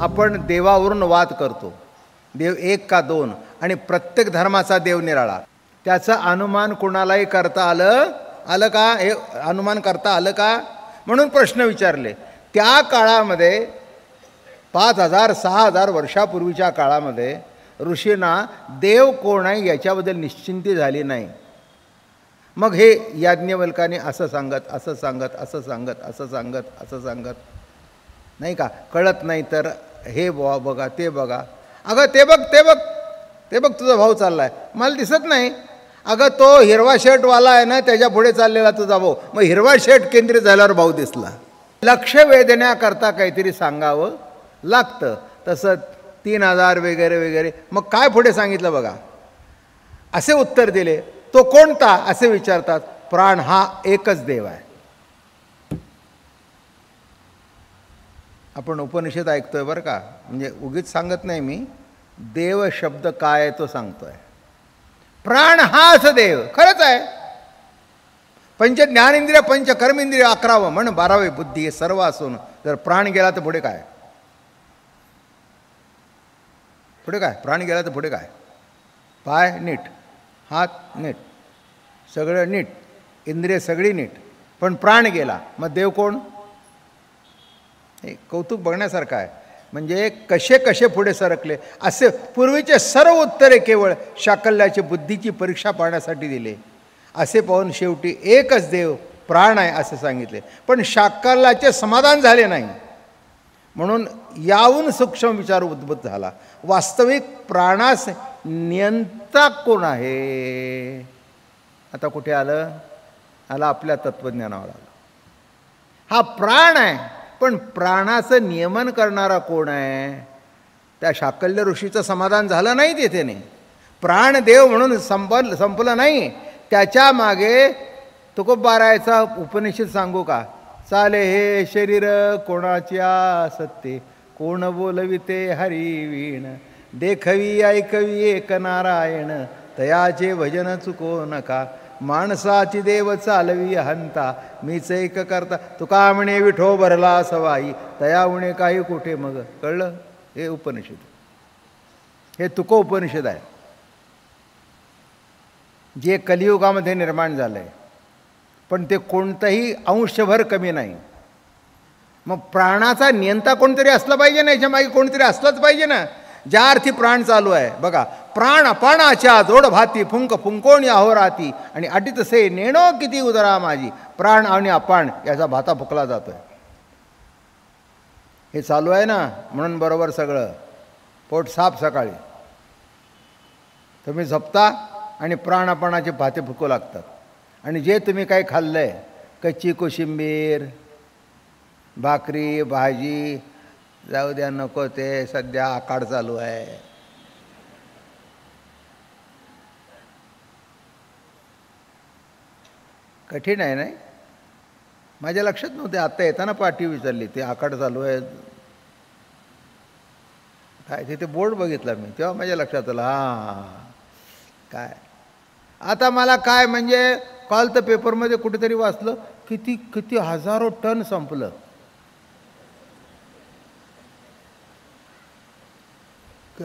आपण देवावरून वाद करतो, देव एक का दोन, आणि प्रत्येक धर्माचा देव निराळा. त्याचं अनुमान कुणालाही करता आलं का? हे अनुमान करता आलं का? म्हणून प्रश्न विचारले. त्या काळामध्ये 5000 6000 वर्षापूर्वीच्या काळामध्ये ऋषींना देव कोण आहे याच्याबद्दल निश्चिंती झाली नाही. मग हे याज्ञवल्काने असं सांगत नाही का, कळत नाही तर हे बघा ते बघा, अगं ते बघ तुझा भाऊ चालला आहे, मला दिसत नाही. अगं तो हिरवा शर्टवाला आहे ना, त्याच्या पुढे चाललेला तुझा भाऊ. मग हिरवा शर्ट केंद्रित झाल्यावर भाऊ दिसला. लक्ष वेधण्याकरता काहीतरी सांगावं लागतं. तसं 3000 वगैरे. मग काय पुढे सांगितलं बघा, असे उत्तर दिले. तो कोणता असे विचारतात. प्राण हा एकच देव आहे. आपण उपनिषद ऐकतोय बरं का, म्हणजे उगीच सांगत नाही मी, देव शब्द काय आहे तो सांगतोय. प्राण हाच देव खरंच आहे. पंच ज्ञानेंद्रिय पंच कर्मेंद्रिय 11 म्हण 12वे बुद्धी, हे सर्व असून जर प्राण गेला तर पुढे काय? प्राण गेला तर पुढे काय? पाय नीट, हात नीट, सगळं नीट, इंद्रिय सगळी नीट, पण प्राण गेला मग देव कोण? हे कौतुक बघण्यासारखं आहे. म्हणजे कसे पुढे सरकले. असे पूर्वीचे सर्व उत्तरे केवळ शाकल्याची बुद्धीची परीक्षा पाहण्यासाठी दिले. असे पाहून शेवटी एकच देव प्राण आहे असे सांगितले. पण शाकल्याचे समाधान झाले नाही. म्हणून याहून सूक्ष्म विचार उद्भूत झाला. वास्तविक प्राणास नियंता कोण आहे? आता कुठे आलं आपल्या तत्त्वज्ञानावर आलं. हा प्राण आहे, पण प्राणाचं नियमन करणारा कोण आहे? त्या शाकल्य ऋषीचं समाधान झालं नाही तिथे. नाही, प्राणदेव म्हणून संपलं नाही. त्याच्या मागे तुकोबारायचा उपनिषद सांगू का? चाले हे शरीर कोणाच्या सत्ते, कोण बोलविते हरी वीण, देखवी ऐकवी एक नारायण, तयाचे भजन चुको नका, माणसाची देव चालवी हंता, मीच एक करता, तुका म्हणे विठो भरला सवाई, तया उणे काही कुठे. मग कळलं? हे उपनिषद, हे तुको उपनिषद आहे, जे कलियुगामध्ये निर्माण झालं आहे. पण ते कोणतंही अंशभर कमी नाही. मग प्राणाचा नियंता कोणतरी असला पाहिजे ना, याच्या मागे कोणतरी असलाच पाहिजे ना. ज्या अर्थी प्राण चालू आहे बघा, प्राण अपानाच्या जोड भाती, फुंक फुंकोण अहोराती, आणि अटीत से नेणो किती उदरा माझी. प्राण आणि अपान याचा भाता फुकला जातोय. हे चालू आहे ना, म्हणून बरोबर सगळं पोट साफ सकाळी तुम्ही झोपता आणि प्राणापानाचे भाते फुकू लागतात. आणि जे तुम्ही काही खाल्लंय, कच्ची कोशिंबीर, भाकरी, भाजी, जाऊ द्या नको ते, सध्या आकाड चालू आहे. कठीण आहे नाही? माझ्या लक्षात नव्हते, आत्ता येताना पाठी विचारली, ते आकाड चालू आहे काय? तिथे बोर्ड बघितला मी, तेव्हा माझ्या लक्षात आलं. हां, काय आता मला काय म्हणजे, काल तर पेपरमध्ये कुठेतरी वाचलं, किती हजारो टन संपलं.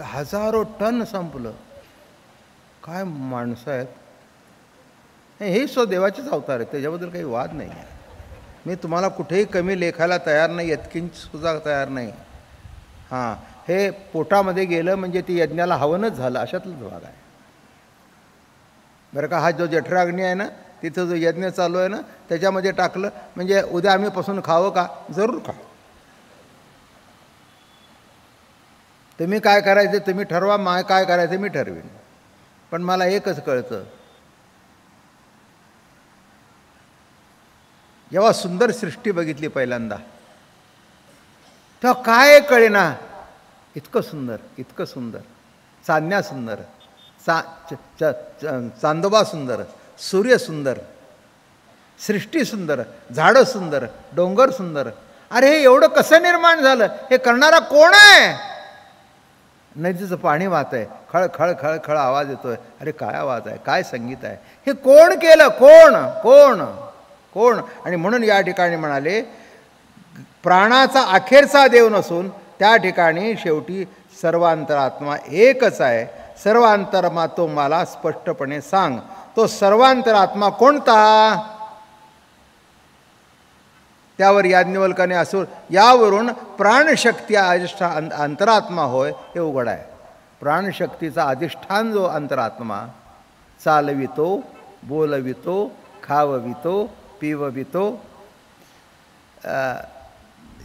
हजारो टन संपलं. काय माणसं आहेत. हे देवाचेच अवतार आहेत, त्याच्याबद्दल काही वाद नाही आहे. मी तुम्हाला कुठेही कमी लेखायला तयार नाही, यत्किंचसुद्धा तयार नाही. हां, हे पोटामध्ये गेलं म्हणजे ती यज्ञाला हवनच झालं, अशातलाच भाग आहे बरं का. हा जो जठराग्नी आहे ना, तिथं जो यज्ञ चालू आहे ना, त्याच्यामध्ये टाकलं म्हणजे उद्या आम्ही पासून खावं का? जरूर खा. तुम्ही काय करायचं तुम्ही ठरवा, मा काय करायचं मी ठरवीन. पण मला एकच कळतं, जेव्हा सुंदर सृष्टी बघितली पहिल्यांदा, तेव्हा काय कळेना, इतकं सुंदर, चांदण्या सुंदर, चांदोबा सुंदर, सूर्य सुंदर, सृष्टी सुंदर, झाडं सुंदर, डोंगर सुंदर. अरे हे एवढं कसं निर्माण झालं? हे करणारा कोण आहे? नदीचं पाणी वाहत आहे, खळ खळ खळ खळ आवाज येतोय. अरे काय आवाज आहे, काय संगीत आहे, हे कोण केलं? कोण? आणि म्हणून या ठिकाणी म्हणाले, प्राणाचा अखेरचा देव नसून त्या ठिकाणी शेवटी सर्व अंतरात्मा एकच आहे. सर्व अंतरात्मा तो मला स्पष्टपणे सांग. तो सर्वांतरात्मा कोणता? त्यावर याज्ञवल्काने असो यावरून प्राणशक्ती अधिष्ठान अंतरात्मा होय हे उघड आहे. प्राणशक्तीचा अधिष्ठान जो अंतरात्मा चालवितो, बोलवितो, खाववितो, पिववितो.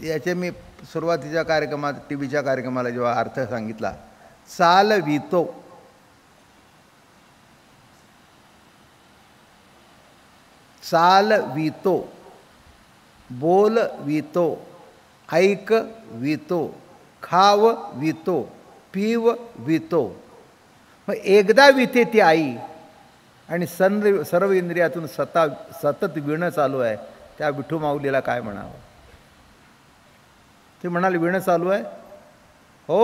याचे मी सुरुवातीच्या कार्यक्रमात टी व्हीच्या कार्यक्रमाला जेव्हा अर्थ सांगितला, चालवितो, चालवितो, बोलवितो, ऐकवितो, खाववितो, पिववितो. मग एकदा विते ती आई आणि सर्व इंद्रियातून सतत विणं चालू आहे. त्या विठू माऊलीला काय म्हणावं? ते म्हणाले विणं चालू आहे. हो,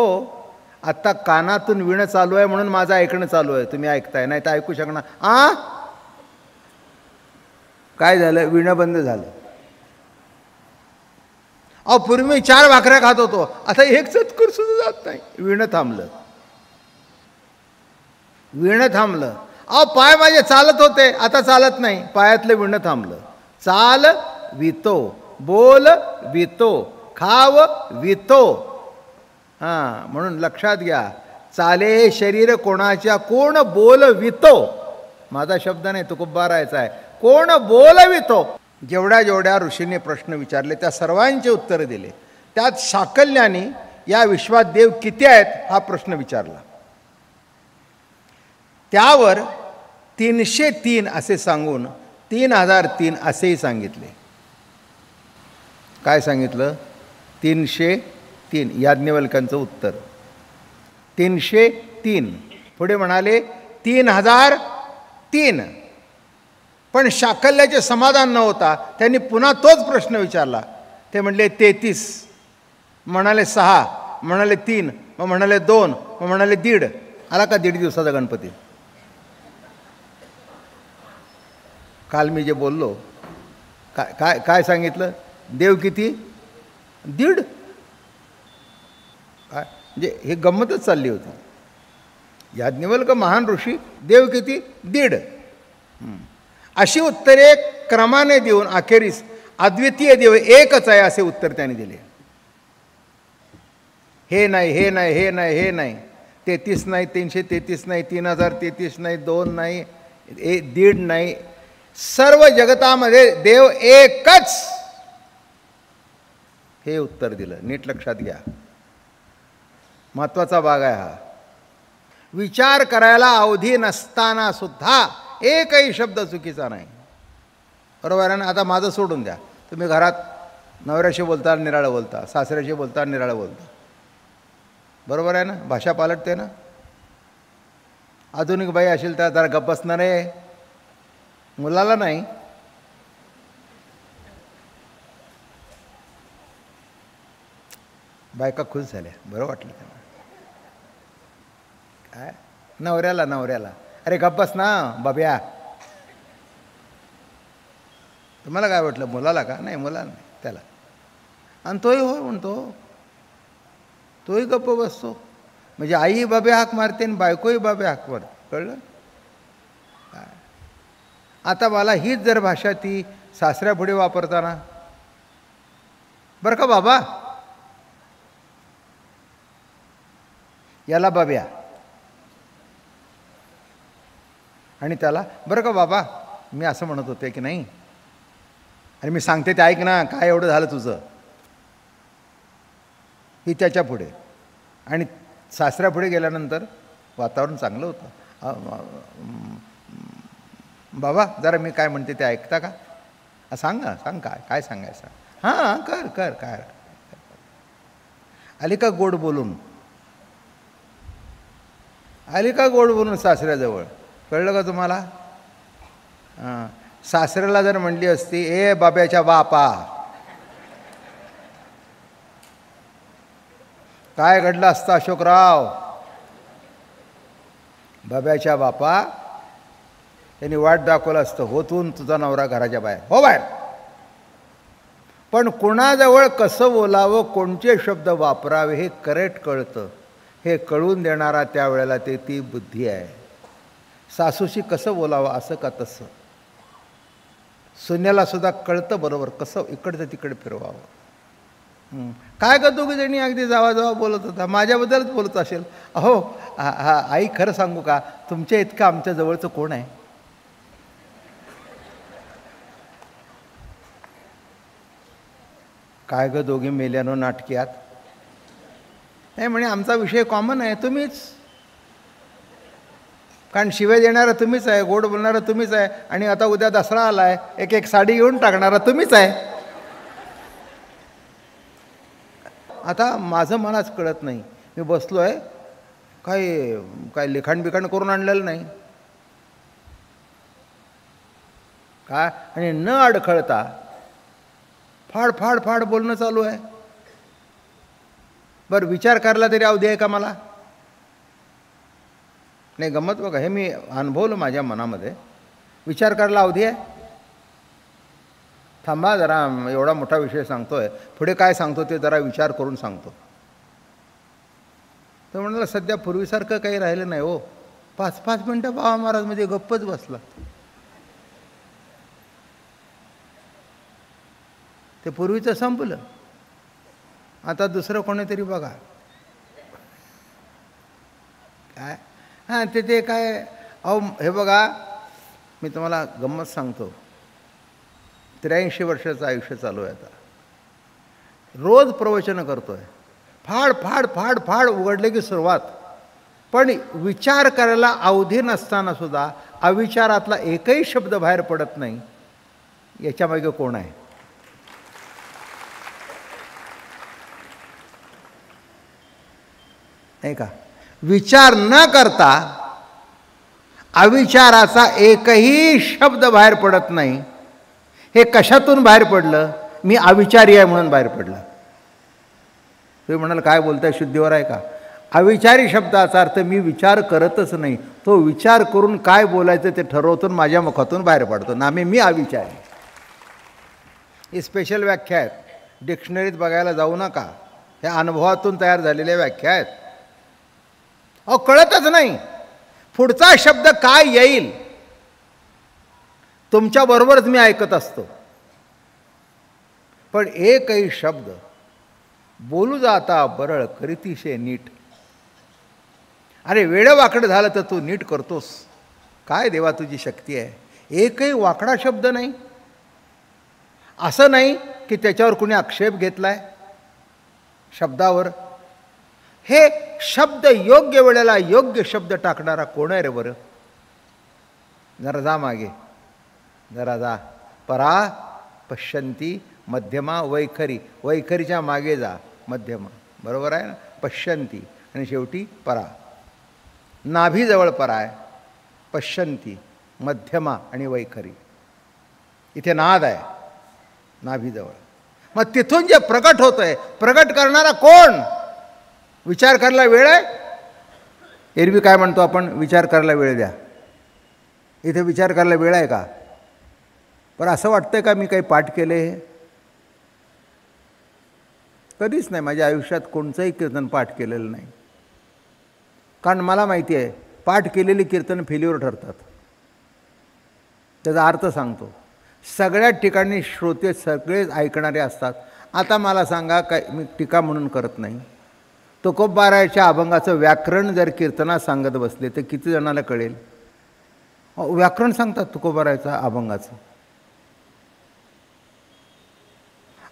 आत्ता कानातून विणं चालू आहे म्हणून माझं ऐकणं चालू आहे. तुम्ही ऐकताय, नाही तर ऐकू शकणार. काय झालं? विणं बंद झालं. अहो, पूर्वी मी 4 भाकऱ्या खात होतो, आता एक चतकूर सुद्धा जात नाही. विणं थांबलं, विणं थांबलं. अहो, पाय माझे चालत होते, आता चालत नाही. पायातलं विणं थांबलं. चाल वितो, बोल वितो, खाव वितो. म्हणून लक्षात घ्या, चाले शरीर कोणाच्या, कोण बोलवितो. माझा शब्द नाही, तुकोबारायचा आहे. कोण बोलवितो. जेवढ्या जेवढ्या ऋषीने प्रश्न विचारले त्या सर्वांचे उत्तर दिले. त्यात शाकल्याने या विश्वात देव किती आहेत हा प्रश्न विचारला. त्यावर 303 असे सांगून 3003 असेही सांगितले. काय सांगितलं? 303 याज्ञवल्क्यांचं उत्तर 303. पुढे म्हणाले 3003. पण शाकल्याचे समाधान न होता त्यांनी पुन्हा तोच प्रश्न विचारला. ते म्हणले 33, म्हणाले 6, म्हणाले 3, मग म्हणाले 2, मग म्हणाले 1.5. आला का 1.5 दिवसाचा गणपती? काल मी जे बोललो, काय काय काय सांगितलं? देव किती? 1.5. काय म्हणजे हे गंमतच चालली होती. याज्ञवल्क महान ऋषी, देव किती? 1.5. अशी उत्तरे क्रमाने देऊन अखेरीस अद्वितीय देव एकच आहे असे उत्तर त्यांनी दिले. हे नाही, हे नाही, हे नाही, हे नाही, 33 नाही, 333 नाही, 3033 नाही, 2 नाही, 1.5 नाही. सर्व जगतामध्ये देव एकच, हे उत्तर दिलं. नीट लक्षात घ्या, महत्त्वाचा भाग आहे हा. विचार करायला अवधी नसताना सुद्धा एकही शब्द चुकीचा नाही. बरोबर आहे ना? आता माझं सोडून द्या, तुम्ही घरात नवऱ्याशी बोलता निराळं बोलता, सासऱ्याशी बोलता निराळं बोलता. बरोबर आहे ना? भाषा पालटते ना. आधुनिक बाई असेल तर जरा गप्प बसणार आहे, मुलाला नाही. बायका खुश झाल्या, बरं वाटलं त्यांना. काय नवऱ्याला अरे गप्प बस ना बाब्या. तुम्हाला काय वाटलं? मुलाला का? नाही, मुला नाही, त्याला. आणि तोही हो म्हणतो, तोही गप्प बसतो. म्हणजे आई बाबे हाक मारते आणि बायकोही बाबे हाक मारते. कळलं? आता मला हीच जर भाषा ती सासऱ्यापुढे वापरताना, बरं का बाबा, याला बाब्या, आणि त्याला बरं का बाबा, मी असं म्हणत होते की नाही, आणि मी सांगते ते ऐक ना, काय एवढं झालं तुझं, ही त्याच्या पुढे. आणि सासऱ्यापुढे गेल्यानंतर वातावरण चांगलं होतं. बाबा जरा मी काय म्हणते ते ऐकता का? सांग ना, सांग काय काय सांगायचं. हां कर कर काय. आली का गोड बोलून, आली का गोड बोलून सासऱ्याजवळ. कळलं का तुम्हाला? हां, सासऱ्याला जर म्हणली असती ए बाब्याच्या बापा, काय घडलं असतं अशोकराव? बाब्याच्या बापा त्यांनी वाट दाखवलं असतं, होतून तुझा नवरा घराच्या बाहेर, हो बाहेर. पण कुणाजवळ कसं बोलावं, कोणते शब्द वापरावे हे करेक्ट कळतं. हे कळून देणारा त्यावेळेला ती बुद्धी आहे. सासूशी कसं बोलावं, असं का तसं. सुन्याला सुद्धा कळतं बरोबर कसं इकडचं तिकडे फिरवावं. काय का दोघी जणी अगदी जावा बोलत होता, माझ्याबद्दलच बोलत असेल. अहो आई खरं सांगू का, तुमच्या इतकं आमच्या जवळचं कोण आहे. काय ग दोघी मेल्यानो नाटक्यात. नाही म्हणे आमचा विषय कॉमन आहे, तुम्हीच. कारण शिवाय देणारा तुम्हीच आहे, गोड बोलणारा तुम्हीच आहे, आणि आता उद्या दसरा आलाय, एक एक साडी घेऊन टाकणारा तुम्हीच आहे. आता माझं मलाच कळत नाही. मी बसलो आहे, काय लिखाण बिखाण करून आणलेलं नाही काय, आणि न अडखळता फाड फाड फाड बोलणं चालू आहे. बरं विचार करायला तरी अवधी आहे का मला. नाही गंमत बघा, हे मी अनुभवलं माझ्या मनामध्ये. विचार करायला अवधी आहे. थांबा जरा, एवढा मोठा विषय सांगतोय, पुढे काय सांगतो ते जरा विचार करून सांगतो. तर म्हणाला सध्या पूर्वीसारखं काही राहिलं नाही हो. 5-5 मिनटं बाबा महाराज मध्ये गप्पच बसला. ते पूर्वीचं संपलं, आता दुसरं कोणीतरी बघा काय. हां ते काय. अहो हे बघा, मी तुम्हाला गंमत सांगतो. 83 वर्षाचं आयुष्य चालू आहे आता. रोज प्रवचन करतो आहे. फाड फाड फाड फाड उघडले की सुरुवात. पण विचार करायला अवधी नसताना सुद्धा अविचारातला एकही शब्द बाहेर पडत नाही. याच्यामागे कोण आहे. नाही का. विचार न करता अविचाराचा एकही शब्द बाहेर पडत नाही. हे कशातून बाहेर पडलं. मी अविचारी आहे म्हणून बाहेर पडलं. तुम्ही म्हणाल काय बोलताय, शुद्धीवर आहे का. अविचारी शब्दाचा अर्थ मी विचार करतच नाही. तो विचार करून काय बोलायचं ते ठरवतो, माझ्या मुखातून बाहेर पडतो ना. मी अविचारी. ही स्पेशल व्याख्या आहेत, डिक्शनरीत बघायला जाऊ नका. ह्या अनुभवातून तयार झालेल्या व्याख्या आहेत. अहो कळतच नाही पुढचा शब्द काय येईल. तुमच्याबरोबरच मी ऐकत असतो, पण एकही शब्द बोलू जाता बरळ करीतीशे नीट. अरे वेडं वाकडं झालं तर तू नीट करतोस. काय देवा तुझी शक्ती आहे. एकही वाकडा शब्द नाही. असं नाही की त्याच्यावर कुणी आक्षेप घेतलाय शब्दावर. हे शब्द योग्य वेळेला योग्य शब्द टाकणारा कोण आहे रे बरं. जरा जा मागे, जरा जा. परा पश्यंती मध्यमा वैखरी. वैखरीच्या मागे जा, मध्यमा. बरोबर आहे ना. पश्यंती आणि शेवटी परा. नाभीजवळ परा आहे, पश्यंती मध्यमा आणि वैखरी. इथे नाद आहे नाभीजवळ. मग तिथून जे प्रकट होतं आहे, प्रकट करणारा कोण. विचार करायला वेळ आहे. एरवी काय म्हणतो आपण, विचार करायला वेळ द्या. इथे विचार करायला वेळ आहे का. पण असं वाटतंय का मी काही पाठ केले. कधीच नाही. माझ्या आयुष्यात कोणचंही कीर्तन पाठ केलेलं नाही. कारण मला माहिती आहे पाठ केलेली कीर्तन फेल्युअर ठरतात. त्याचा अर्थ सांगतो. सगळ्या ठिकाणी श्रोते सगळेच ऐकणारे असतात. आता मला सांगा, काय मी टीका म्हणून करत नाही. तुकोबारायच्या अभंगाचं व्याकरण जर कीर्तनात सांगत बसले तर किती जणांना कळेल. व्याकरण सांगतात तुकोबारायचं अभंगाचं.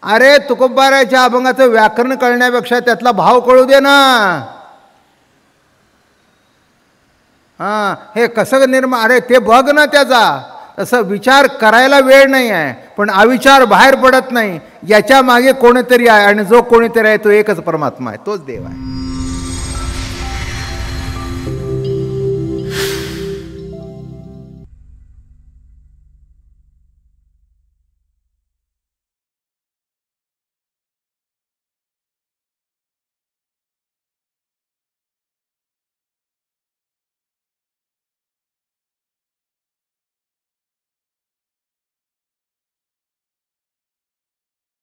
अरे तुकोबारायच्या अभंगाचं व्याकरण कळण्यापेक्षा त्यातला भाव कळू दे ना. हां हे कसं निर्माण, अरे ते बघ ना त्याचा. तसं विचार करायला वेळ नाही आहे, पण अविचार बाहेर पडत नाही. याच्या मागे कोणीतरी आहे, आणि जो कोणीतरी आहे तो एकच परमात्मा आहे, तोच देव आहे.